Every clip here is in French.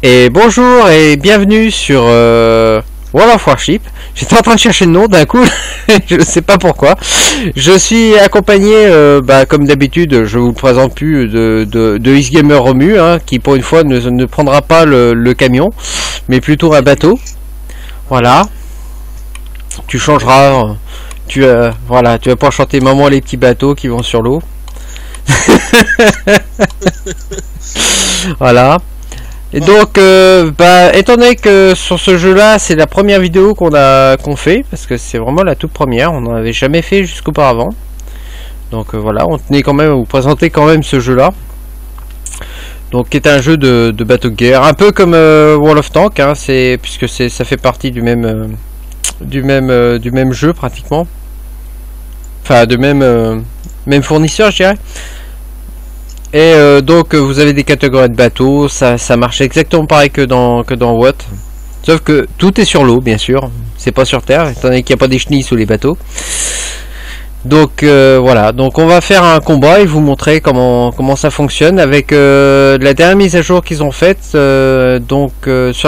Et bonjour et bienvenue sur World of Warship. J'étais en train de chercher le nom d'un coup, je ne sais pas pourquoi. Je suis accompagné, comme d'habitude, je vous le présente plus, de X-Gamer Romu, hein, qui pour une fois ne prendra pas le camion, mais plutôt un bateau. Voilà. Tu changeras, voilà, tu vas pouvoir chanter Maman les petits bateaux qui vont sur l'eau. Voilà. Et donc, étant donné que sur ce jeu-là, c'est la première vidéo qu'on fait, parce que c'est vraiment la toute première, on n'en avait jamais fait jusqu'auparavant. Donc voilà, on tenait quand même à vous présenter quand même ce jeu-là. Donc, qui est un jeu de bateau de guerre, un peu comme World of Tanks, hein, puisque ça fait partie du même jeu pratiquement. Enfin, même fournisseur, je dirais. Et donc vous avez des catégories de bateaux, ça marche exactement pareil que dans WOT. Sauf que tout est sur l'eau, bien sûr, c'est pas sur terre, étant donné qu'il n'y a pas des chenilles sous les bateaux. Donc voilà, donc on va faire un combat et vous montrer comment ça fonctionne avec la dernière mise à jour qu'ils ont faite. Sur la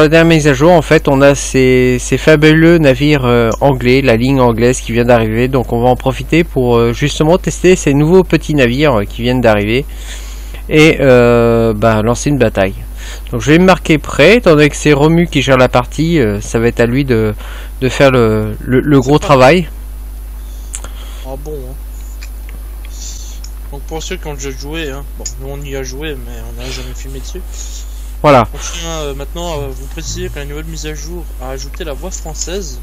dernière mise à jour, en fait, on a ces fabuleux navires anglais, la ligne anglaise qui vient d'arriver. Donc on va en profiter pour justement tester ces nouveaux petits navires qui viennent d'arriver et lancer une bataille. Donc je vais me marquer prêt, étant donné que c'est Romu qui gère la partie, ça va être à lui de faire le gros travail. Ah bon, hein. Donc pour ceux qui ont déjà joué, hein, bon, nous on y a joué mais on n'a jamais filmé dessus. Voilà. On tient maintenant à vous préciser que la nouvelle mise à jour a ajouté la voix française.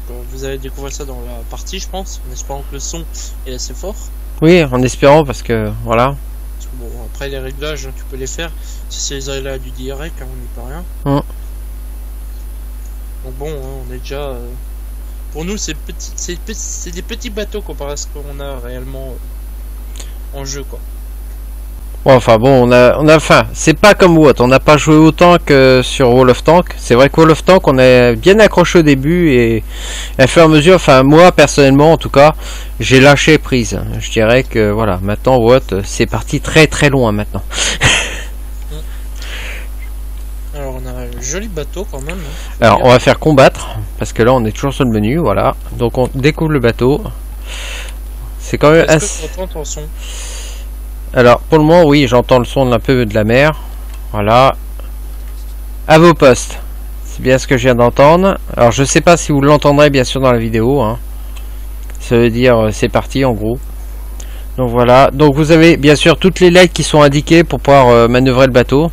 Donc, vous allez découvrir ça dans la partie, je pense, en espérant que le son est assez fort. Oui, en espérant, parce que voilà. Parce que, bon, après les réglages, tu peux les faire. Si c'est les aléas du direct, hein, on n'y peut rien. Donc bon, hein, on est déjà... Pour nous, c'est des petits bateaux comparé à ce qu'on a réellement en jeu, quoi. Bon, enfin bon, enfin, c'est pas comme WOT, on n'a pas joué autant que sur World of Tanks. C'est vrai que World of Tanks, on est bien accroché au début et à fur et à mesure, enfin moi personnellement en tout cas, j'ai lâché prise. Je dirais que voilà, maintenant WOT, c'est parti très très loin maintenant. Alors on a un joli bateau quand même. Hein. Alors on va faire combattre, parce que là on est toujours sur le menu, voilà. Donc on découvre le bateau. C'est quand même assez... Alors pour le moment oui, j'entends le son un peu de la mer. Voilà. À vos postes. C'est bien ce que je viens d'entendre. Alors je sais pas si vous l'entendrez bien sûr dans la vidéo. Hein. Ça veut dire c'est parti en gros. Donc voilà. Donc vous avez bien sûr toutes les lettres qui sont indiquées pour pouvoir manœuvrer le bateau.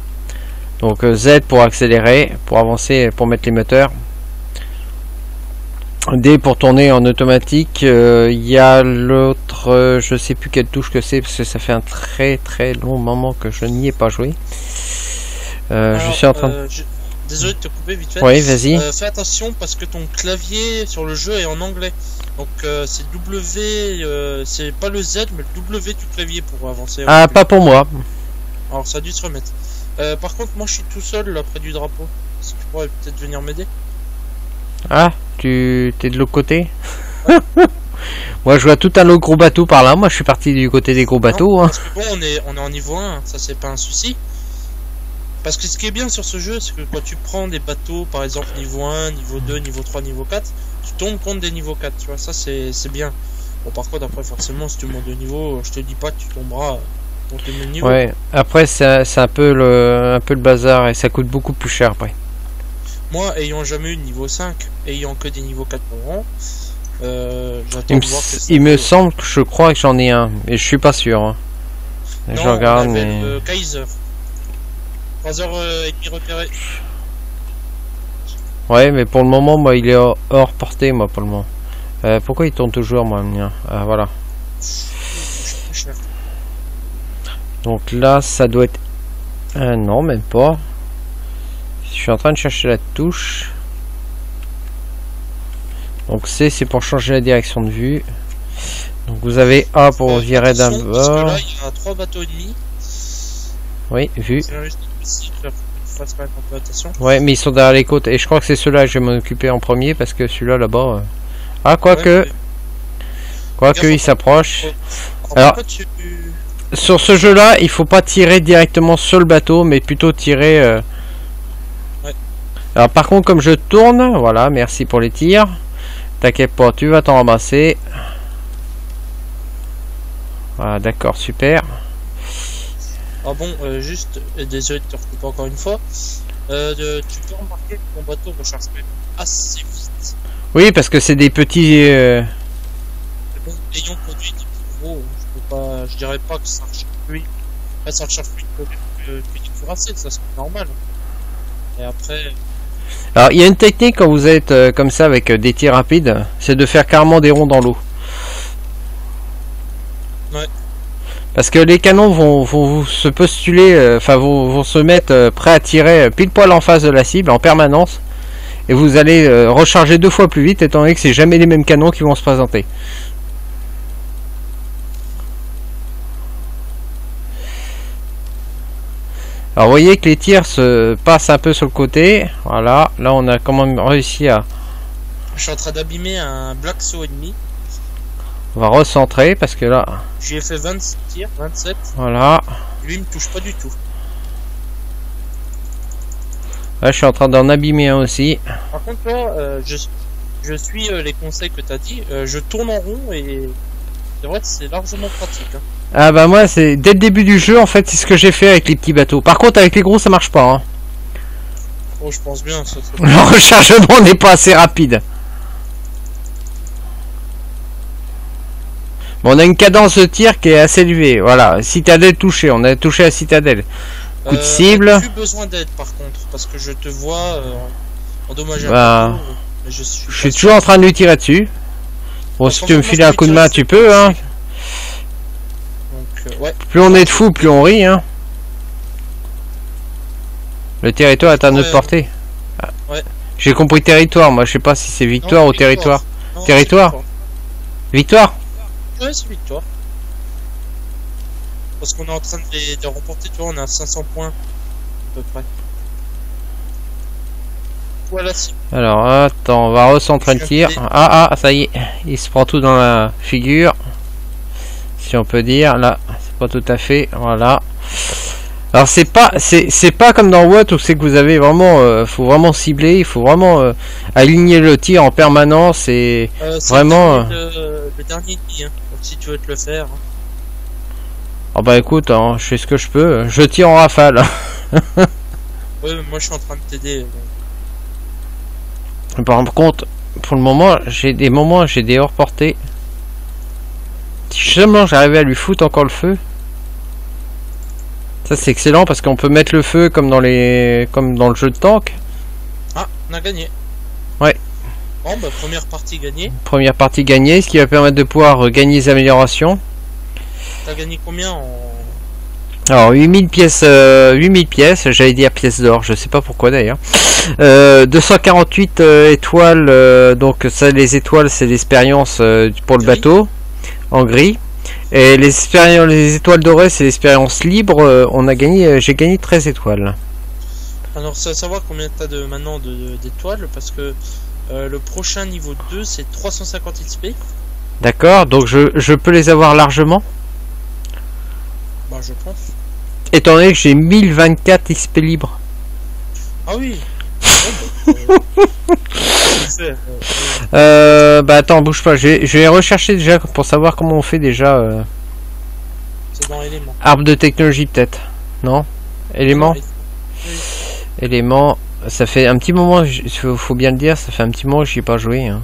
Donc Z pour accélérer, pour avancer, pour mettre les moteurs. D pour tourner en automatique. Il y a l'autre, je sais plus quelle touche que c'est parce que ça fait un très très long moment que je n'y ai pas joué. Alors, je suis en train. Désolé de te couper vite fait. Oui, vas-y. Fais attention parce que ton clavier sur le jeu est en anglais. Donc c'est W, c'est pas le Z mais le W du clavier pour avancer. Ah, pas pour moi. Alors ça a dû se remettre. Par contre, moi je suis tout seul là près du drapeau. Est-ce que tu pourrais peut-être venir m'aider? Ah, tu t'es de l'autre côté? Moi je vois tout un autre gros bateau par là. Moi je suis parti du côté des gros bateaux. Non, hein. parce que bon, on est en niveau 1, ça c'est pas un souci. Parce que ce qui est bien sur ce jeu, c'est que quand tu prends des bateaux, par exemple niveau 1, niveau 2, niveau 3, niveau 4, tu tombes compte des niveaux 4, tu vois, ça c'est bien. Bon, par contre, après, forcément, si tu montes de niveau, je te dis pas que tu tomberas. Ouais, après c'est un peu le bazar et ça coûte beaucoup plus cher après. Moi, ayant jamais eu de niveau 5, ayant que des niveaux 4 pour rang, j'attends de voir que il me semble que je crois que j'en ai un, mais je suis pas sûr. Hein. Non, je regarde, on avait mais... le Kaiser. 3h30 repéré. Ouais, mais pour le moment, moi, il est hors portée, moi, pour le moment. Pourquoi il tourne toujours, moi, le mien? Ah, voilà. Donc là, ça doit être... non, même pas. Je suis en train de chercher la touche. Donc C, c'est pour changer la direction de vue. Donc vous avez A pour virer d'un bord. Là, il y a 3 bateaux ennemis. Oui, vu. Attention. Ouais, mais ils sont derrière les côtes. Et je crois que c'est ceux-là que je vais m'en occuper en premier parce que celui-là là-bas... Ah, quoique... Ouais, Quoique il s'approche. Alors... Sur ce jeu là il faut pas tirer directement sur le bateau mais plutôt tirer Alors par contre, comme je tourne, voilà, merci pour les tirs. T'inquiète pas, tu vas t'en ramasser. Voilà, d'accord, super. Ah bon, juste, désolé de te recouper encore une fois. Tu peux remarquer que ton bateau recharge quand même assez vite. Oui, parce que c'est des petits... Bon, ayant conduit des plus gros, je dirais pas que ça recharge plus. Après, ça recharge plus que Duracell, ça c'est normal. Et après... Alors, il y a une technique quand vous êtes comme ça avec des tirs rapides, c'est de faire carrément des ronds dans l'eau. Ouais. Parce que les canons vont se postuler, enfin vont se mettre prêts à tirer pile poil en face de la cible en permanence. Et vous allez recharger 2 fois plus vite étant donné que c'est jamais les mêmes canons qui vont se présenter. Alors vous voyez que les tirs se passent un peu sur le côté. Voilà, là on a quand même réussi à... Je suis en train d'abîmer un Black Saw ennemi. On va recentrer parce que là... J'y ai fait 27 tirs, 27. Voilà. Lui il me touche pas du tout. Là je suis en train d'en abîmer un aussi. Par contre toi, je suis les conseils que tu as dit. Je tourne en rond et c'est vrai que c'est largement pratique. Hein. Ah bah moi c'est dès le début du jeu en fait, c'est ce que j'ai fait avec les petits bateaux. Par contre avec les gros ça marche pas. Hein. Oh je pense bien. Ça. Le rechargement n'est pas assez rapide. Bon, on a une cadence de tir qui est assez élevée. Voilà, citadelle touchée. On a touché la citadelle. Coup de cible. J'ai besoin d'aide par contre parce que je te vois endommagé bah, un je suis toujours en train de lui tirer dessus. Bon, si tu me files un coup de main, tu peux. Hein. Donc, ouais. Plus on est de fous, plus on rit. Hein. Le territoire est à notre portée. Ouais. J'ai compris territoire. Moi, je sais pas si c'est victoire ou territoire. Non, territoire. Victoire. Ouais, c'est victoire. Parce qu'on est en train de remporter, tu vois, on a 500 points à peu près. Voilà. Alors, attends, on va recentrer le tir. Ah, ça y est, il se prend tout dans la figure. Si on peut dire, là, c'est pas tout à fait, voilà. Alors c'est pas comme dans WOT où c'est que vous avez vraiment, faut vraiment cibler, il faut vraiment aligner le tir en permanence et vraiment. Le dernier ennemi, hein, donc si tu veux te le faire. Oh bah écoute, hein, je fais ce que je peux, je tire en rafale. Ouais, mais moi je suis en train de t'aider. Par contre, pour le moment, j'ai des hors portée. Si seulement j'arrivais à lui foutre encore le feu. Ça c'est excellent parce qu'on peut mettre le feu comme dans le jeu de tank. Ah, on a gagné. Ouais. Bon bah première partie gagnée. Première partie gagnée, ce qui va permettre de pouvoir gagner les améliorations. T'as gagné combien en... Alors 8000 pièces, j'allais dire pièces d'or, je sais pas pourquoi d'ailleurs. 248 étoiles, donc ça les étoiles c'est l'expérience pour le bateau en gris. Et les étoiles dorées c'est l'expérience libre, j'ai gagné 13 étoiles. Alors c'est à savoir combien t'as maintenant d'étoiles parce que le prochain niveau 2 c'est 350 XP. D'accord, donc je peux les avoir largement. Bah je pense. Étant donné que j'ai 1024 XP libres. Ah oui. Bah attends, bouge pas, je vais rechercher déjà pour savoir comment on fait déjà. C'est dans éléments. Arbre de technologie peut-être. Non? Éléments. Oui. Éléments. Ça fait un petit moment, faut bien le dire, ça fait un petit moment que j'y ai pas joué. Hein.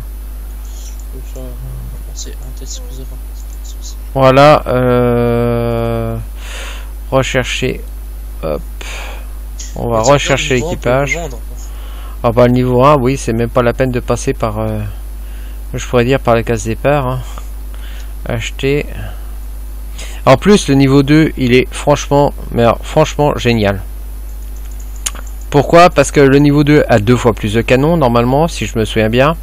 Voilà. Rechercher. Hop. On va rechercher l'équipage. Ah bah le niveau 1, oui, c'est même pas la peine de passer par... je pourrais dire par la case départ. Hein. Acheter. En plus, le niveau 2, il est franchement, mais alors, franchement génial. Pourquoi? Parce que le niveau 2 a 2 fois plus de canons, normalement, si je me souviens bien.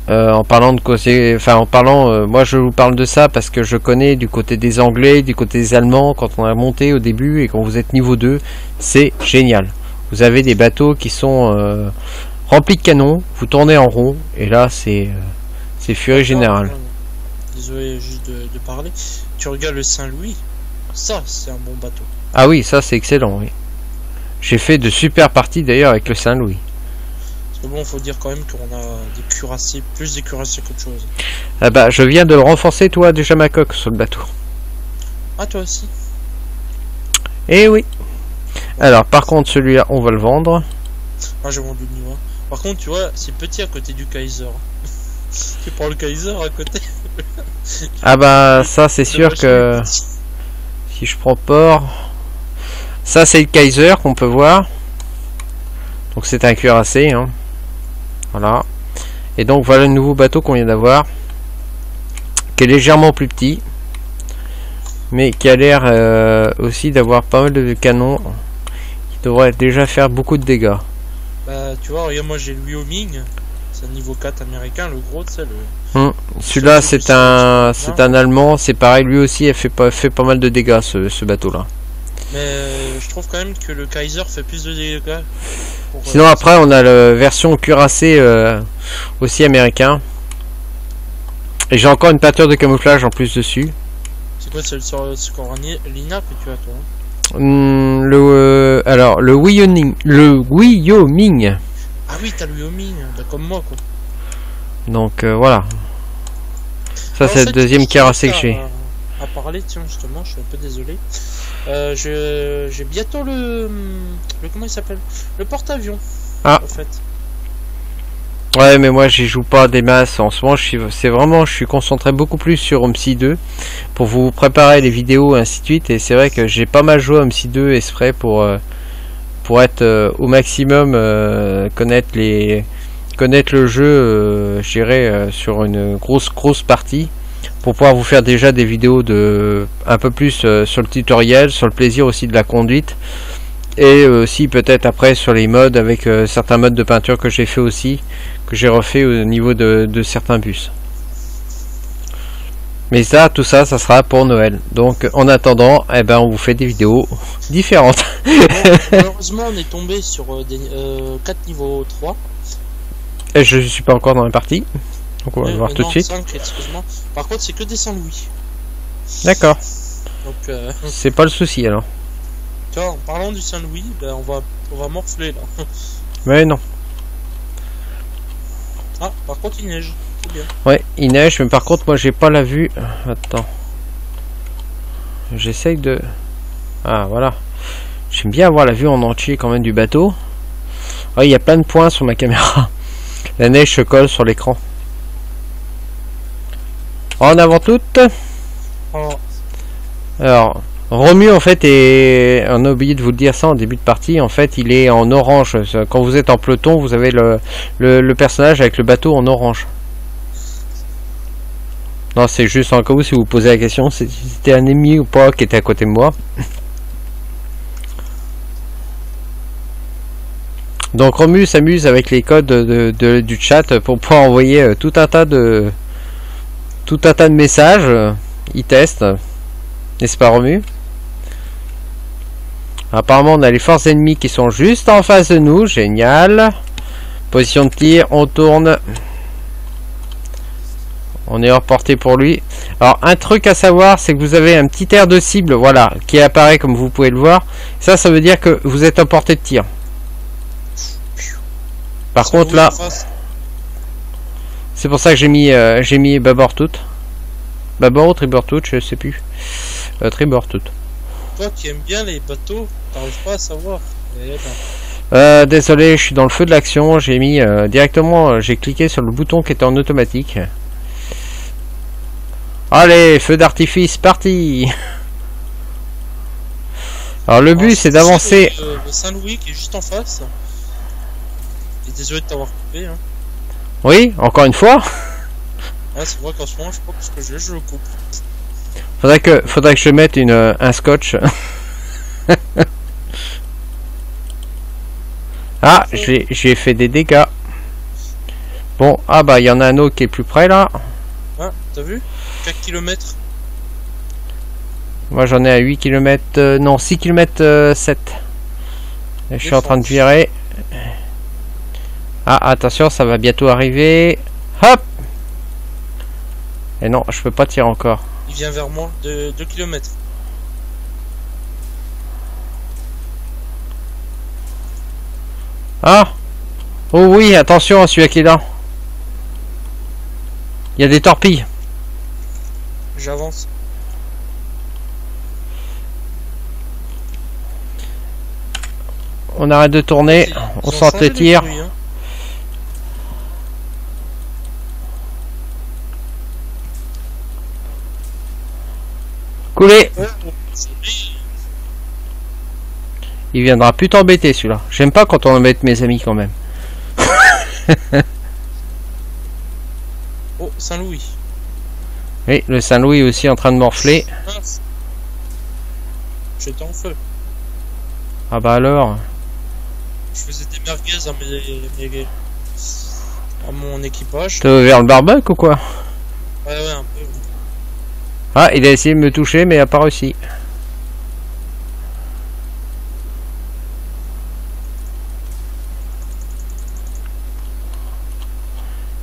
En parlant de côté, moi je vous parle de ça parce que je connais du côté des Anglais, du côté des Allemands, quand on a monté au début et quand vous êtes niveau 2, c'est génial. Vous avez des bateaux qui sont remplis de canons, vous tournez en rond et là c'est furie générale. Désolé juste de parler. Tu regardes le Saint-Louis, ça c'est un bon bateau. Ah oui, ça c'est excellent, oui. J'ai fait de super parties d'ailleurs avec le Saint-Louis. Parce que bon, faut dire quand même qu'on a des cuirassés, plus des cuirassés qu'autre chose. Ah bah, je viens de le renforcer, toi, déjà ma coque sur le bateau. Ah, toi aussi? Eh oui. Alors, par contre, celui-là, on va le vendre. Ah, j'ai vendu le niveau 1. Par contre, tu vois, c'est petit à côté du Kaiser. Tu prends le Kaiser à côté. Ah bah, ça, c'est sûr que... Si je prends port... Ça, c'est le Kaiser qu'on peut voir. Donc, c'est un cuirassé, hein. Voilà. Et donc, voilà le nouveau bateau qu'on vient d'avoir. Qui est légèrement plus petit. Mais qui a l'air aussi d'avoir pas mal de canons. Qui devrait déjà faire beaucoup de dégâts. Bah, tu vois, regarde, moi j'ai le Wyoming. C'est un niveau 4 américain, le gros, tu sais, le... Celui-là, c'est un Allemand. C'est pareil, lui aussi, il fait pas mal de dégâts, ce bateau-là. Mais je trouve quand même que le Kaiser fait plus de dégâts. Sinon, après, on a la version cuirassée aussi américain. Et j'ai encore une peinture de camouflage en plus dessus. C'est quoi, c'est le Scorlina que tu as, toi? Alors, le Wyoming. Le Wyoming. Ah oui, t'as le Wyoming, bah, comme moi, quoi. Donc, voilà. Ça, c'est le deuxième cuirassé que j'ai. À parler, tiens, justement, je suis un peu désolé. J'ai bientôt le comment il s'appelle, le porte-avions. Ah. En fait. Ouais, mais moi j'y joue pas des masses en ce moment. Je suis concentré beaucoup plus sur OMSI 2 pour vous préparer les vidéos et ainsi de suite. Et c'est vrai que j'ai pas mal joué à OMSI 2 exprès pour être au maximum connaître le jeu, je dirais sur une grosse partie. Pour pouvoir vous faire déjà des vidéos un peu plus sur le tutoriel, sur le plaisir aussi de la conduite, et aussi peut-être après sur les modes avec certains modes de peinture que j'ai fait aussi, que j'ai refait au niveau de certains bus. Mais ça, tout ça, ça sera pour Noël. Donc en attendant, eh ben, on vous fait des vidéos différentes. Bon, malheureusement, on est tombé sur 4 niveaux 3. Et je suis pas encore dans la partie. Donc on va voir tout de suite. 5, excuse-moi. Par contre, c'est que des Saint-Louis. D'accord. Donc, c'est pas le souci alors. tu vois, en parlant du Saint-Louis, ben, on va morfler là. Mais non. Ah, par contre, il neige. C'est bien. Ouais, il neige, mais par contre, moi j'ai pas la vue. Attends. J'essaye de. Ah, voilà. J'aime bien avoir la vue en entier quand même du bateau. Ah, il y a plein de points sur ma caméra. La neige se colle sur l'écran. En avant toute. Alors, Romu en fait est, on a oublié de vous le dire ça en début de partie, en fait il est en orange. Quand vous êtes en peloton, vous avez le personnage avec le bateau en orange. Non, c'est juste en cas où si vous posez la question, si c'était un ennemi ou pas qui était à côté de moi. Donc Romu s'amuse avec les codes du chat pour pouvoir envoyer tout un tas de messages. Il teste, n'est-ce pas Romu? Apparemment on a les forces ennemies qui sont juste en face de nous. Génial. Position de tir, on tourne. On est hors portée pour lui. Alors un truc à savoir, c'est que vous avez un petit air de cible, voilà, qui apparaît comme vous pouvez le voir. Ça veut dire que vous êtes en portée de tir. Par contre là, c'est pour ça que j'ai mis bâbord toute. Bâbord ou tribord toute, je sais plus. Tribord toute. Toi qui aimes bien les bateaux, t'arrives pas à savoir. Désolé, je suis dans le feu de l'action. J'ai mis directement, j'ai cliqué sur le bouton qui était en automatique. Allez, feu d'artifice, parti. Alors le but c'est d'avancer. Le Saint-Louis qui est juste en face. Et désolé de t'avoir coupé. Hein. Oui, encore une fois. Ouais, c'est vrai qu'en ce moment, je crois que je le coupe. Faudrait que je mette un scotch. Ah, j'ai fait des dégâts. Bon, ah bah il y en a un autre qui est plus près là. Ah, t'as vu 4 km. Moi j'en ai à 8 km, non 6 km 7. Et je suis en train de virer. Ah, attention, ça va bientôt arriver. Hop. Et non, je peux pas tirer encore. Il vient vers moi de 2 km. Ah! Oh oui, attention à celui-là qui est là. Il y a des torpilles. J'avance. On arrête de tourner, on sort les tirs. Hein. Coulé. Il viendra plus t'embêter celui-là. J'aime pas quand on embête mes amis quand même. Oh, Saint-Louis. Oui, le Saint-Louis aussi en train de morfler. J'étais en feu. Ah bah alors. Je faisais des merguez à mon équipage. T'as ouvert le barbecue ou quoi? Ouais, un peu. Ah, il a essayé de me toucher mais il a pas réussi.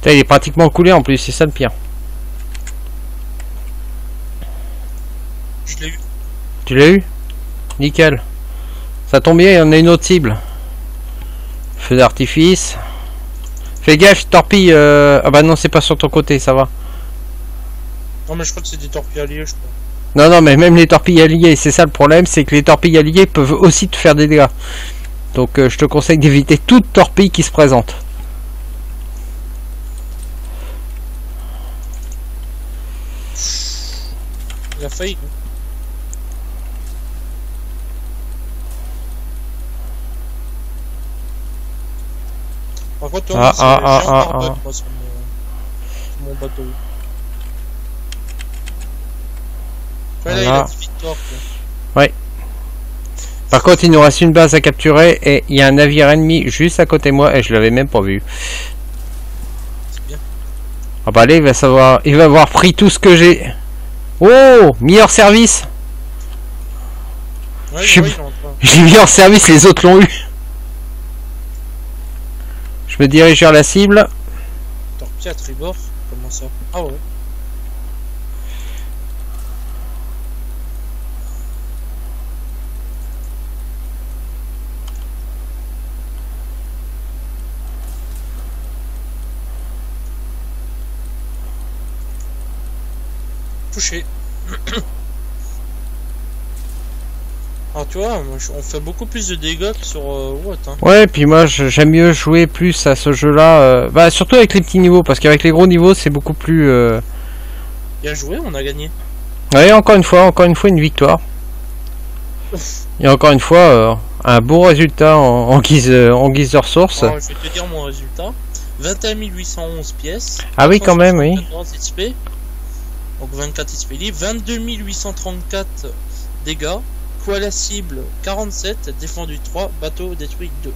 Putain, il est pratiquement coulé en plus, c'est ça le pire. Je l'ai eu. Tu l'as eu? Nickel. Ça tombe bien, il y en a une autre cible. Feu d'artifice. Fais gaffe, torpille. Ah bah non, c'est pas sur ton côté, ça va. Non, mais je crois que c'est des torpilles alliées, je crois. Non, non, mais même les torpilles alliées, c'est ça le problème, c'est que les torpilles alliées peuvent aussi te faire des dégâts. Donc je te conseille d'éviter toute torpille qui se présente. Il a failli. Par contre, toi, j'ai encore bug, moi, sur mon bateau. Ouais, là, il a 10 victoires. Ouais. Par contre, il nous reste une base à capturer et il y a un navire ennemi juste à côté de moi et je l'avais même pas vu. C'est bien. Ah bah là, il va savoir, il va avoir pris tout ce que j'ai. Oh, mis hors service. Ouais, j'ai mis hors service, les autres l'ont eu. Je me dirige vers la cible. Torpille à tribord, comment ça? Ah ouais. Touché. Ah tu vois, on fait beaucoup plus de dégâts que sur Watt. Hein. Ouais, puis moi j'aime mieux jouer plus à ce jeu-là. Bah surtout avec les petits niveaux, parce qu'avec les gros niveaux c'est beaucoup plus. Bien joué, on a gagné. Ouais, encore une fois une victoire. Et encore une fois un beau résultat en guise de ressources. Alors, je vais te dire mon résultat. 21 811 pièces. Ah oui, quand même, oui. XP, donc 24 XP libre. 22 834 dégâts. Quoi la cible 47, défendu 3, bateau détruit 2.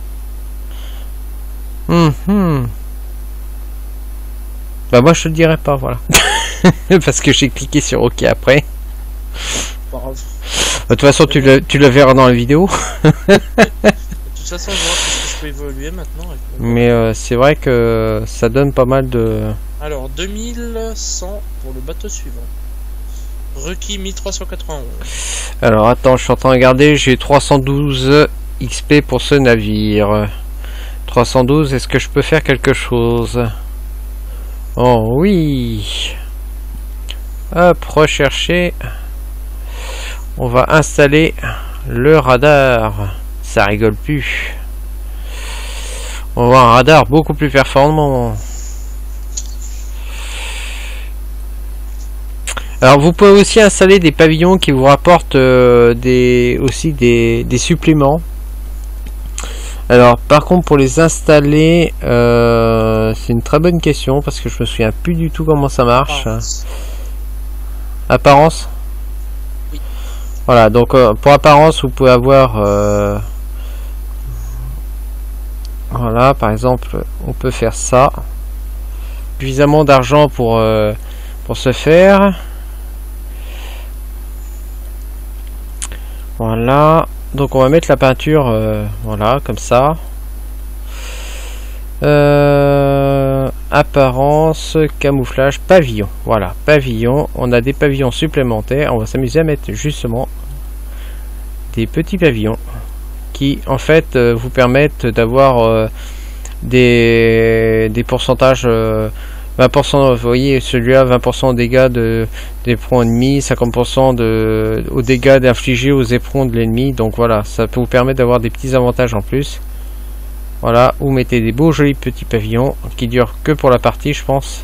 Bah moi je te le dirai pas, voilà. Parce que j'ai cliqué sur OK après. Pas grave. De toute façon tu le verras dans la vidéo. De toute façon je vois que je peux évoluer maintenant. Mais c'est vrai que ça donne pas mal de... Alors 2100 pour le bateau suivant. Requis 1391. Alors attends, je suis en train de regarder, j'ai 312 XP pour ce navire. 312, est-ce que je peux faire quelque chose? Oh oui. Hop, rechercher. On va installer le radar. Ça rigole plus. On va avoir un radar beaucoup plus performant. Alors vous pouvez aussi installer des pavillons qui vous rapportent des suppléments. Alors par contre pour les installer c'est une très bonne question parce que je me souviens plus du tout comment ça marche. Apparence. Oui. Voilà, donc pour apparence vous pouvez avoir voilà, par exemple on peut faire ça. Suffisamment d'argent pour se faire. Voilà, donc on va mettre la peinture voilà, comme ça. Apparence, camouflage, pavillon. Voilà, pavillon. On a des pavillons supplémentaires. On va s'amuser à mettre justement des petits pavillons qui en fait vous permettent d'avoir des pourcentages 20%, vous voyez celui-là 20% de dégâts d'éperons ennemis, 50% aux dégâts infligés aux éperons de l'ennemi, donc voilà, ça peut vous permettre d'avoir des petits avantages en plus. Voilà, vous mettez des beaux jolis petits pavillons qui durent que pour la partie je pense.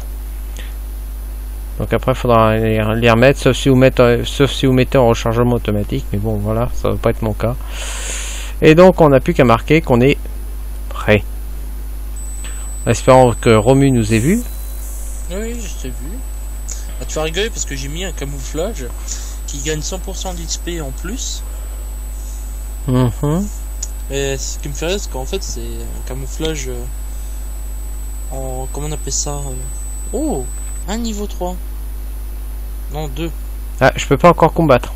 Donc après il faudra les remettre, sauf si vous mettez en rechargement automatique, mais bon voilà, ça va pas être mon cas. Et donc on n'a plus qu'à marquer qu'on est prêt. En espérant que Romu nous ait vu. Oui, je t'ai vu. Ah, tu vas rigoler parce que j'ai mis un camouflage qui gagne 100% d'XP en plus. Et ce qui me fait rire, c'est qu'en fait, c'est un camouflage en... Comment on appelle ça Oh, un niveau 3. Non, 2. Ah, je peux pas encore combattre.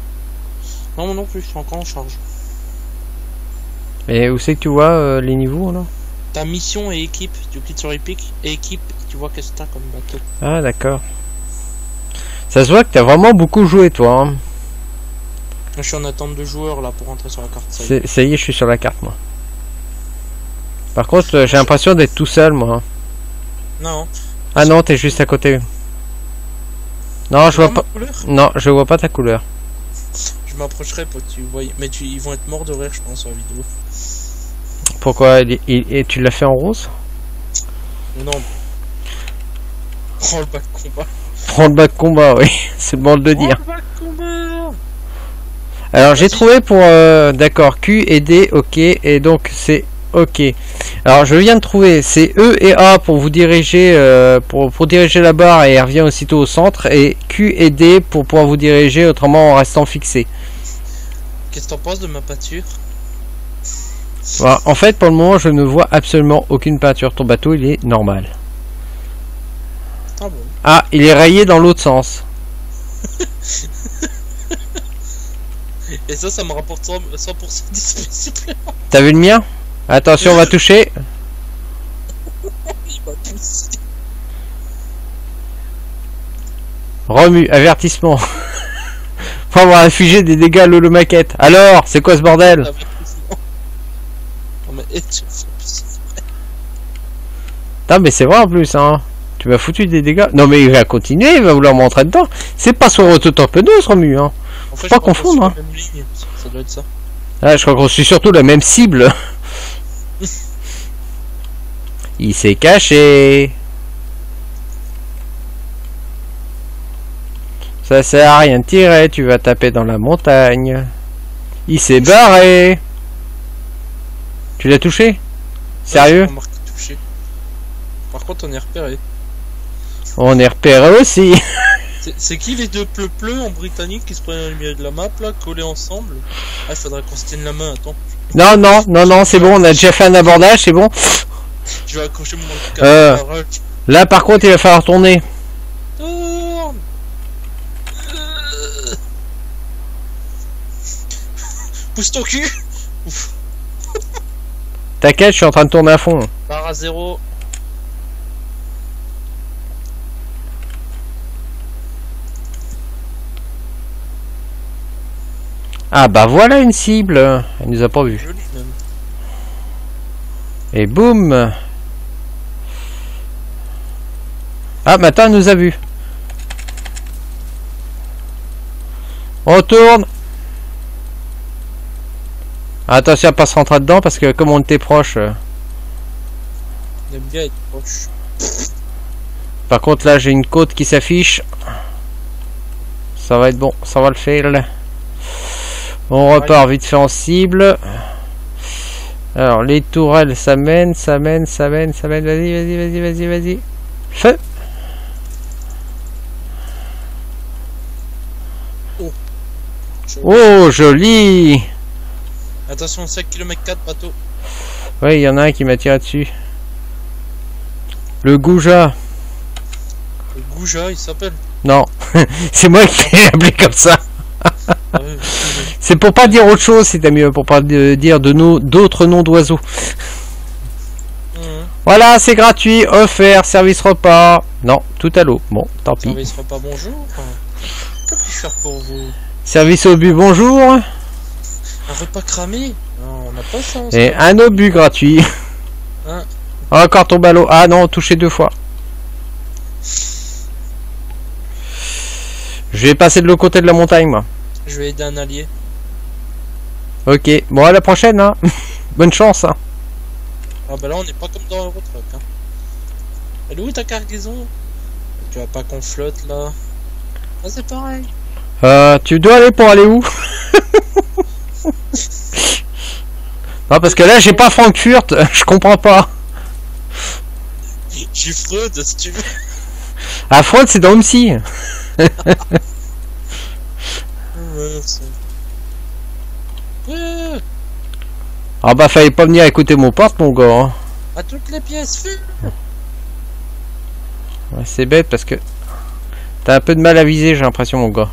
Non, moi non plus, je suis encore en charge. Et où c'est que tu vois les niveaux là? Ta mission et équipe, tu cliques sur Epic et équipe, tu vois qu'est-ce que t'as comme bateau. Ah d'accord. Ça se voit que t'as vraiment beaucoup joué toi. Hein. Je suis en attente de joueurs là pour rentrer sur la carte. Ça y est, je suis sur la carte moi. Par contre, j'ai l'impression d'être tout seul moi. Non. Ah non, t'es juste à côté. Non, je vois pas. Non, je vois pas ta couleur. Je m'approcherai pour que tu vois. Mais ils vont être morts de rire, je pense, sur la vidéo. Pourquoi et tu l'as fait en rose? Non. Prends le bac combat. Prends le bac combat, oui. C'est le bon de le dire. Prends le bac combat. Alors j'ai trouvé pour d'accord Q et D, ok, et donc c'est ok. Alors je viens de trouver, c'est E et A pour vous diriger pour diriger la barre et elle revient aussitôt au centre, et Q et D pour pouvoir vous diriger autrement en restant fixé. Qu'est-ce que t'en penses de ma peinture? Voilà, en fait pour le moment je ne vois absolument aucune peinture, ton bateau il est normal. Ah bon. Ah, il est rayé dans l'autre sens. Et ça me rapporte 100% d'XP supplémentaire. T'as vu le mien? Attention, on va toucher. Il m'a poussé. Remue, avertissement. Faut avoir infligé des dégâts à l'holo maquette. Alors, c'est quoi ce bordel? Non mais Putain, mais c'est vrai en plus, hein. Tu m'as foutu des dégâts. Non mais il va continuer, il va vouloir m'entrer dedans. C'est pas son rototorpedo ce remue, hein. En fait, pas confondre, hein. Ça doit être ça. Ah, je crois qu'on suit surtout la même cible. Il s'est caché. Ça sert à rien de tirer, tu vas taper dans la montagne. Il s'est barré. Tu l'as touché? Sérieux? Touché. Par contre, on est repéré. On est repéré aussi. C'est qui les deux pleu en britannique qui se prennent au milieu de la map là, collés ensemble? Ah, il faudrait qu'on se tienne la main, attends. Non, non, non, non, c'est bon, on a déjà fait un abordage, c'est bon. Je vais accrocher mon Là par contre il va falloir tourner. Tourne. Pousse ton cul. T'inquiète, je suis en train de tourner à fond. Barre à 0. Ah bah voilà une cible. Elle nous a pas vu. Et boum. Ah maintenant elle nous a vu. On tourne. Attention à pas se rentrer dedans parce que comme on était proche. On aime bien être proche. Par contre là j'ai une côte qui s'affiche. Ça va être bon, ça va le faire. On repart vite fait en cible. Alors les tourelles ça mène, vas-y, vas-y. Feu. Oh joli. Attention, 5 km/4 bateau. Oui, il y en a un qui m'a tiré dessus. Le Gouja. Le Gouja, il s'appelle. Non, c'est moi qui l'ai appelé comme ça. C'est pour pas dire autre chose, c'était mieux, pour pas dire d'autres noms d'oiseaux. Voilà, c'est gratuit, offert, service repas. Non, tout à l'eau. Bon, tant pis. Service repas, bonjour. Que puis-je faire pour vous? Service au but, bonjour. Un repas cramé? Non, on n'a pas ça. Et un obus gratuit. Hein. Encore ton ballot. Ah non, touché 2 fois. Je vais passer de l'autre côté de la montagne, moi. Je vais aider un allié. Ok, bon à la prochaine, hein. Bonne chance, hein. Ah bah là on n'est pas comme dans Eurotruck, hein. Elle est où ta cargaison? Tu vas pas qu'on flotte là? Ah c'est pareil. Tu dois aller pour aller où? Non parce que là j'ai pas Francfort, je comprends pas. J'ai Freud si tu veux. Ah Freud c'est dans Umsi. Ah bah fallait pas venir écouter mon porte mon gars, hein. À toutes les pièces, fume. Ouais, c'est bête parce que t'as un peu de mal à viser, j'ai l'impression mon gars.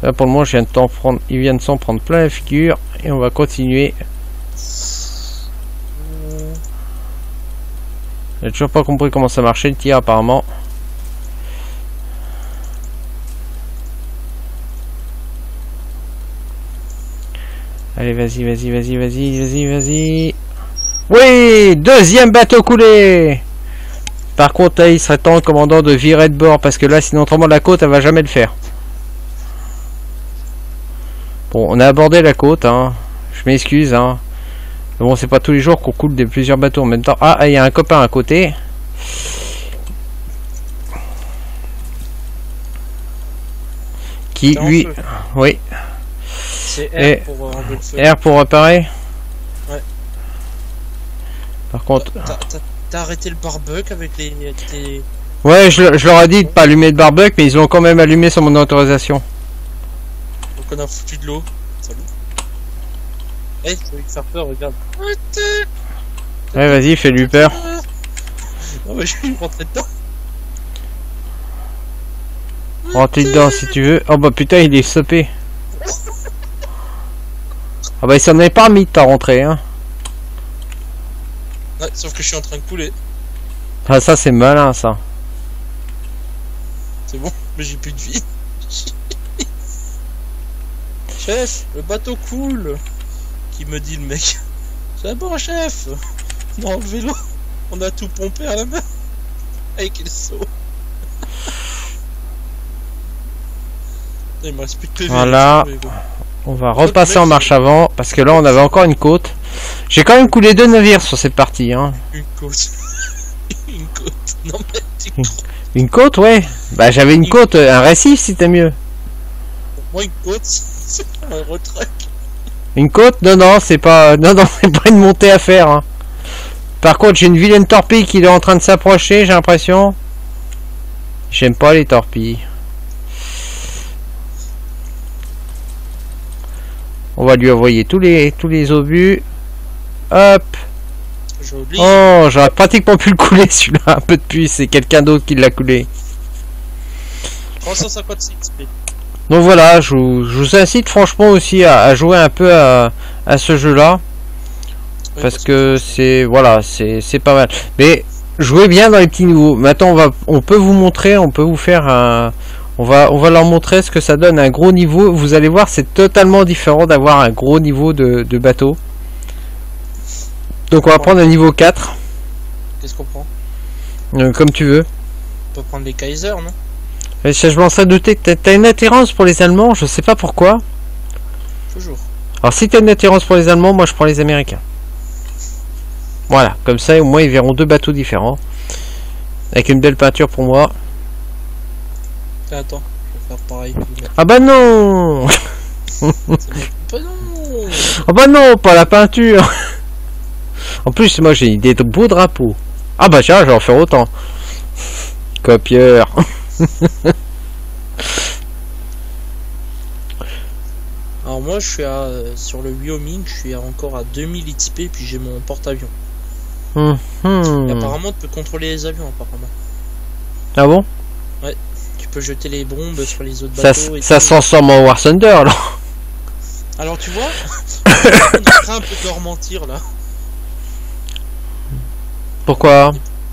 Là pour le moment je viens de t'en prendre, il vient de s'en prendre plein la figure et on va continuer. J'ai toujours pas compris comment ça marchait le tir apparemment. Allez vas-y, vas-y, vas-y, vas-y, vas-y, vas-y. Oui, deuxième bateau coulé. Par contre là il serait temps commandant de virer de bord parce que là sinon autrement la côte elle va jamais le faire. Bon on a abordé la côte hein. Je m'excuse hein. Mais bon c'est pas tous les jours qu'on coule des plusieurs bateaux en même temps. Ah il y a un copain à côté. Qui lui. Oui. C'est R pour enlever le feu. R pour réparer. Ouais. Par contre. T'as arrêté le barbecue avec les... Ouais, je leur ai dit de pas allumer le barbecue, mais ils l'ont quand même allumé sans mon autorisation. Donc on a foutu de l'eau. Salut. Eh, je vais te faire peur, regarde. Ouais, vas-y, fais-lui peur. Non, mais je vais rentrer dedans. Rentre dedans si tu veux. Oh bah putain, il est stoppé. Ah bah il s'en est pas remis de ta rentrée, hein. Ouais, sauf que je suis en train de couler. Ah ça c'est malin ça. C'est bon, mais j'ai plus de vie. Chef, le bateau coule. Qui me dit le mec. C'est bon chef. On a enlevé l'eau. On a tout pompé à la main. Avec le seau. Il me reste plus de PV. Voilà. On va repasser en marche avant parce que là on avait encore une côte. J'ai quand même coulé 2 navires sur cette partie hein. Une côte. Une côte. Non mais une côte ouais. Bah j'avais une côte, un récif si t'es mieux. Pour moi une côte c'est un retrait. Une côte? Non non c'est pas. Non non c'est pas une montée à faire hein. Par contre j'ai une vilaine torpille qui est en train de s'approcher, j'ai l'impression. J'aime pas les torpilles. On va lui envoyer tous les obus. Hop. Joli. Oh, j'aurais pratiquement pu le couler celui-là. Un peu de plus, c'est quelqu'un d'autre qui l'a coulé. 356 XP. Donc voilà, je vous incite franchement aussi à jouer un peu à ce jeu-là. Oui, parce que c'est voilà, c'est pas mal. Mais jouez bien dans les petits niveaux. Maintenant, on peut vous montrer, on peut vous faire un... On va leur montrer ce que ça donne un gros niveau. Vous allez voir, c'est totalement différent d'avoir un gros niveau de bateau. Donc on va prendre un niveau 4. Qu'est-ce qu'on prend? Comme tu veux. On peut prendre les Kaiser, non? Et ça, je m'en serais douté. T'as une attirance pour les Allemands, je sais pas pourquoi. Toujours. Alors si t'as une attirance pour les Allemands, moi je prends les Américains. Voilà, comme ça au moins ils verront 2 bateaux différents. Avec une belle peinture pour moi. Attends, je vais faire pareil. Ah bah non. Bah non. Ah bah non, pas la peinture. En plus, moi j'ai des beaux drapeaux. Ah bah tiens, je vais en faire autant. Copieur. Alors moi je suis à sur le Wyoming, je suis encore à 2000 XP puis j'ai mon porte-avions. Et apparemment tu peux contrôler les avions apparemment. Ah bon? Ouais. Tu peux jeter les bombes sur les autres bateaux. Ça se transforme en War Thunder alors. Alors tu vois, on est en train un peu de leur mentir là. Pourquoi?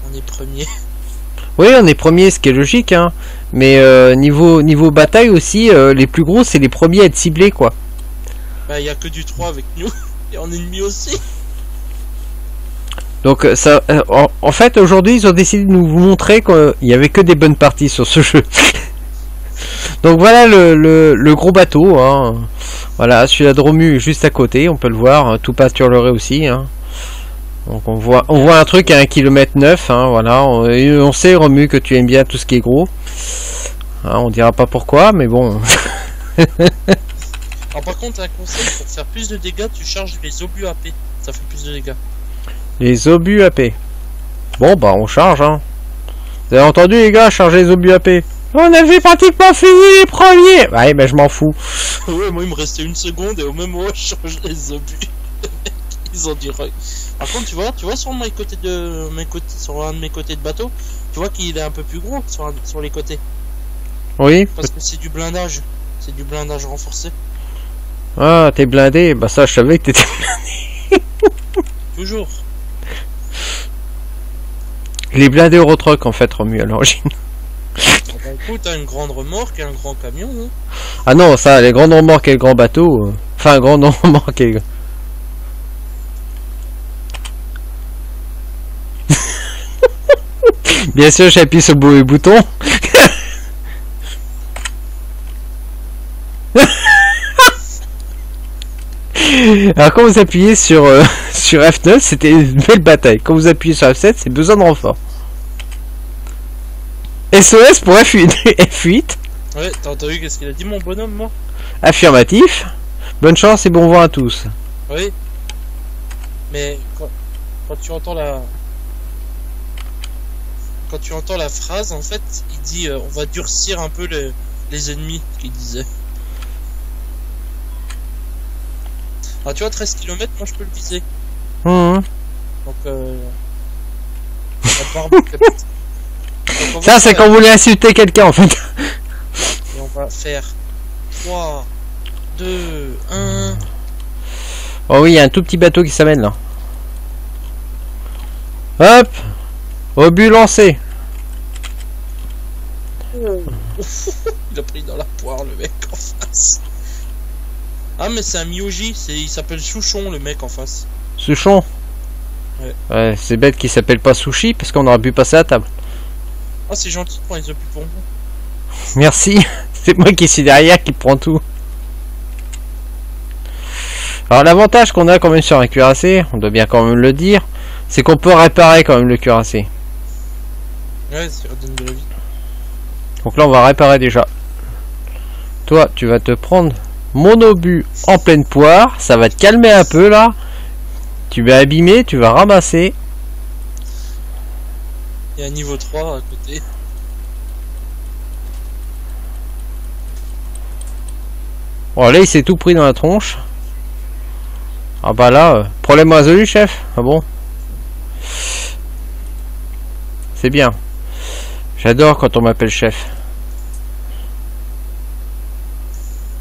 On est premier. Oui, on est premier, ce qui est logique, hein. Mais niveau bataille aussi, les plus gros, c'est les premiers à être ciblés, quoi. Bah, il y a que du 3 avec nous. Et en ennemi aussi. Donc ça, en fait aujourd'hui ils ont décidé de nous montrer qu'il y avait que des bonnes parties sur ce jeu. Donc voilà le gros bateau, hein. Voilà, celui-là de Romu est juste à côté, on peut le voir, hein, tout pâturerait aussi, hein. Donc on voit un truc à 1,9 km, hein, voilà, on sait Romu que tu aimes bien tout ce qui est gros. Hein, on dira pas pourquoi, mais bon. Alors par contre un conseil, pour faire plus de dégâts, tu charges les obus AP, ça fait plus de dégâts. Les obus AP. Bon bah on charge, hein. Vous avez entendu les gars, charger les obus AP. On avait pratiquement fini les premiers. Ouais, ben je m'en fous. Ouais, moi il me restait une seconde et au même moment je change les obus. Ils ont dit. Par contre, tu vois sur mes côtés sur un de mes côtés de bateau, tu vois qu'il est un peu plus gros sur les côtés. Oui. Parce que c'est du blindage. C'est du blindage renforcé. Ah, t'es blindé. Bah ça, je savais que t'étais blindé. Toujours. Il est blindé Eurotruck en fait, Romu à l'origine. Bah, écoute, t'as une grande remorque et un grand camion. Hein. Ah non, ça, les grandes remorques et le grand bateau. Enfin, grande remorque et... Bien sûr, j'appuie sur le bouton. Alors quand vous appuyez sur F9, c'était une belle bataille. Quand vous appuyez sur F7, c'est besoin de renfort. SOS pour F8. F8. Ouais, t'as entendu qu'est-ce qu'il a dit mon bonhomme, moi? Affirmatif. Bonne chance et bon vent à tous. Oui. Mais quand tu entends la phrase, en fait, il dit on va durcir un peu les ennemis, qu'il disait. Ah, tu vois, 13 km, moi je peux le viser. Mmh. Donc, ça, c'est quand vous voulez insulter quelqu'un en fait. Et on va faire 3, 2, 1. Oh oui, il y a un tout petit bateau qui s'amène là. Hop. Obus lancé. Il a pris dans la poire le mec en face. Ah mais c'est un Miyoji, il s'appelle Souchon le mec en face. Souchon. Ouais. Ouais, c'est bête qu'il s'appelle pas Sushi parce qu'on aurait pu passer à table. Ah c'est gentil de prendre les obus pour moi. Merci. C'est moi qui suis derrière qui prend tout. Alors l'avantage qu'on a quand même sur un cuirassé, on doit bien quand même le dire, c'est qu'on peut réparer quand même le cuirassé. Ouais, ça redonne de la vie. Donc là on va réparer déjà. Toi tu vas te prendre mon obus en pleine poire, ça va te calmer un peu là. Tu vas abîmer, tu vas ramasser. Il y a un niveau 3 à côté. Bon là il s'est tout pris dans la tronche. Ah bah là, problème résolu chef. Ah bon. C'est bien. J'adore quand on m'appelle chef.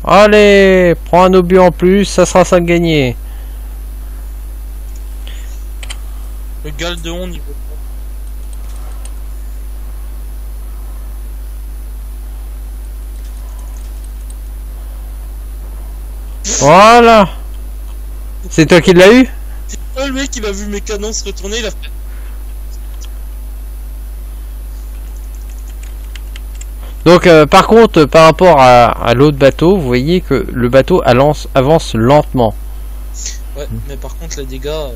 Allez, prends un obus en plus, ça sera ça de gagner. Le Galdéon niveau 3. Voilà. C'est toi qui l'as eu? Ouais, le mec il a vu mes canons se retourner, il a fait... Donc par contre, par rapport à l'autre bateau, vous voyez que le bateau avance lentement. Ouais, mais par contre les dégâts,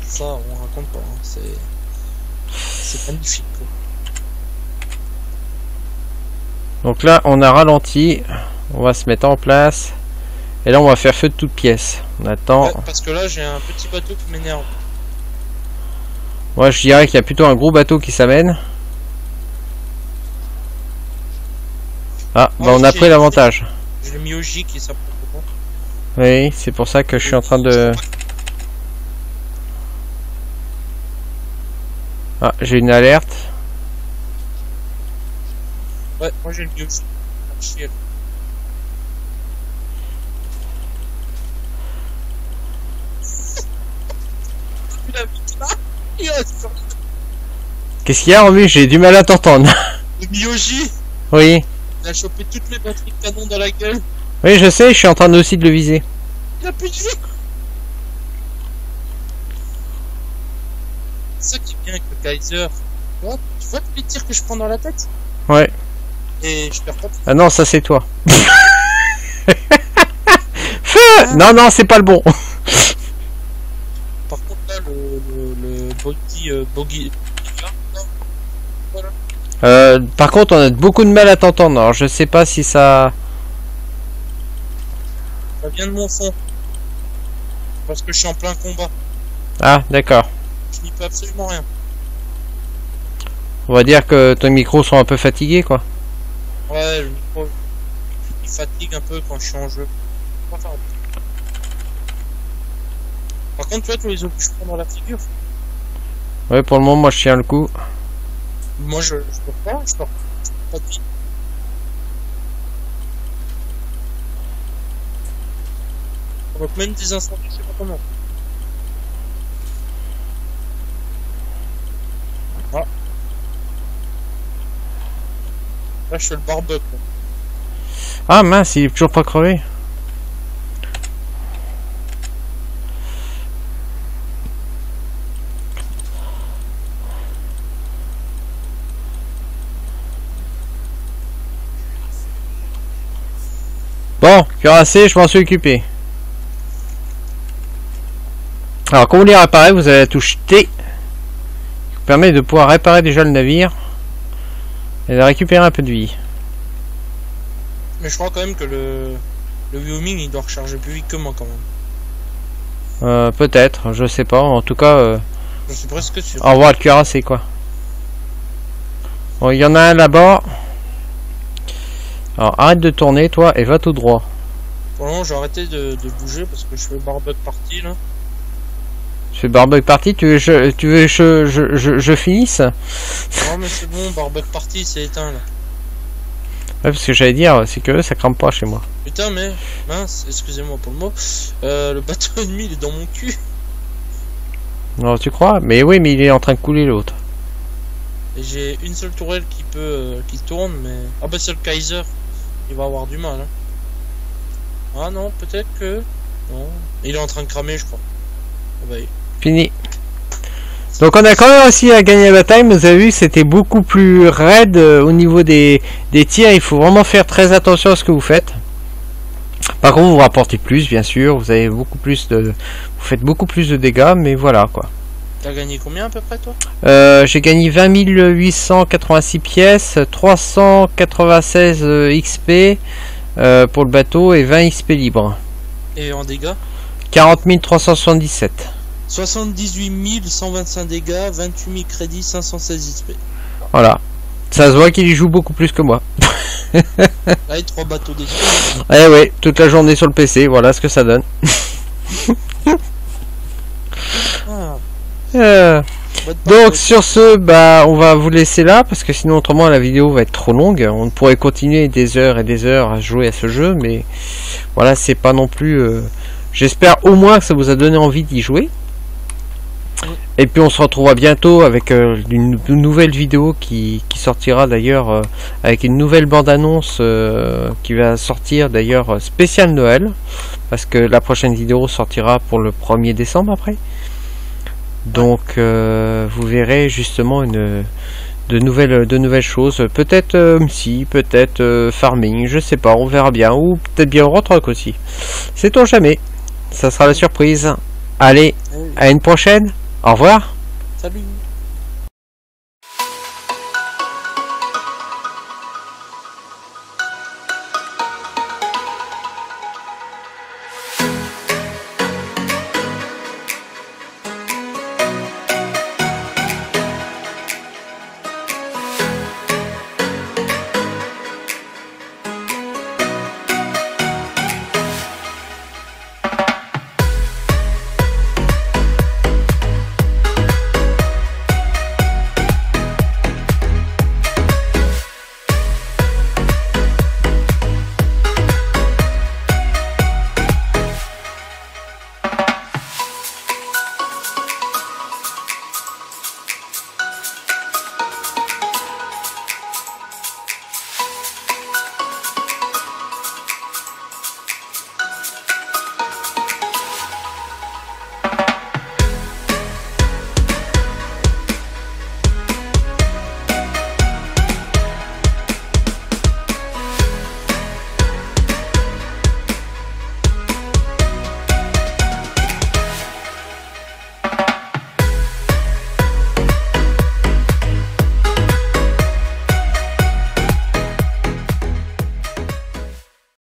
ça on raconte pas, hein. C'est magnifique quoi. Donc là on a ralenti, on va se mettre en place. Et là on va faire feu de toutes pièces. On attend. Ouais, parce que là j'ai un petit bateau qui m'énerve. Moi je dirais qu'il y a plutôt un gros bateau qui s'amène. Ah, bah on a pris l'avantage. J'ai mis au J qui s'apprend. Oui, c'est pour ça que je suis en train de... Ah, j'ai une alerte. Ouais, moi j'ai le bio aussi. Qu'est-ce qu'il y a, Romu? J'ai du mal à t'entendre. Le Miyoji, Oui. il a chopé toutes mes batteries de canon dans la gueule. Oui, je sais, je suis en train aussi de le viser. Il a plus de vie. ça qui est bien avec le Kaiser. Tu vois tous les tirs que je prends dans la tête? Ouais. Et je perds pas. Ah non, ça c'est toi. Feu! Non, non, c'est pas le bon. Par contre, là, le bogey. Voilà. Par contre, on a beaucoup de mal à t'entendre. Alors, je sais pas si ça... Ça vient de mon fond. Parce que je suis en plein combat. Ah, d'accord. Je n'y peux absolument rien. On va dire que tes micros sont un peu fatigués, quoi. Ouais, le micro, il fatigue un peu quand je suis en jeu. Enfin, par contre, tu vois tous les autres que je prends dans la figure. Ouais, pour le moment, moi, je tiens le coup. Moi, je peux pas de vie. Donc même des incendies, je sais pas comment. Voilà. Là, je fais le barbecue. Ah mince, il est toujours pas crevé. Bon, cuirassé, je m'en suis occupé. Alors, quand vous les réparez, vous avez la touche T, qui vous permet de pouvoir réparer déjà le navire et de récupérer un peu de vie. Mais je crois quand même que le Wyoming il doit recharger plus vite que moi quand même. Peut-être, je sais pas. En tout cas, Je suis presque sûr. au revoir le cuirassé, quoi. Bon, il y en a un là-bas. Alors, arrête de tourner, toi, et va tout droit. Pour le moment, j'ai arrêté de bouger parce que je fais le barbecue party là. Je fais barbecue party, tu veux je finisse? Non mais c'est bon, barbecue party c'est éteint là. Ouais, parce que j'allais dire, c'est que ça crame pas chez moi. Putain mais, mince, excusez-moi pour le mot, le bateau ennemi il est dans mon cul. Non, tu crois? Mais oui, mais il est en train de couler l'autre. Et j'ai une seule tourelle qui tourne mais... Ah bah c'est le Kaiser, il va avoir du mal hein. Ah non, peut-être que... Non, il est en train de cramer je crois. Ah bah, Fini. Donc on a quand même réussi à gagner la bataille, mais vous avez vu c'était beaucoup plus raide au niveau des tirs. Il faut vraiment faire très attention à ce que vous faites. Par contre vous rapportez plus bien sûr, vous avez beaucoup plus de... Vous faites beaucoup plus de dégâts, mais voilà quoi. T'as gagné combien à peu près toi? J'ai gagné 20 886 pièces, 396 XP pour le bateau et 20 XP libres. Et en dégâts? 40 377. 78 125 dégâts, 28 000 crédits, 516 XP. Voilà. Ça se voit qu'il y joue beaucoup plus que moi. Allez, 3 bateaux déçus. Eh ouais, toute la journée sur le PC, voilà ce que ça donne. Ah. Donc sur ce, bah on va vous laisser là parce que sinon autrement la vidéo va être trop longue. On pourrait continuer des heures et des heures à jouer à ce jeu, mais voilà, c'est pas non plus... J'espère au moins que ça vous a donné envie d'y jouer. Et puis on se retrouvera bientôt avec une nouvelle vidéo qui sortira d'ailleurs avec une nouvelle bande-annonce qui va sortir d'ailleurs spécial Noël. Parce que la prochaine vidéo sortira pour le 1er décembre après. Donc vous verrez justement de nouvelles choses. Peut-être si, peut-être farming, je sais pas, on verra bien. Ou peut-être bien Eurotrack aussi. Sait-on jamais. Ça sera la surprise. Allez, à une prochaine. Au revoir. Salut.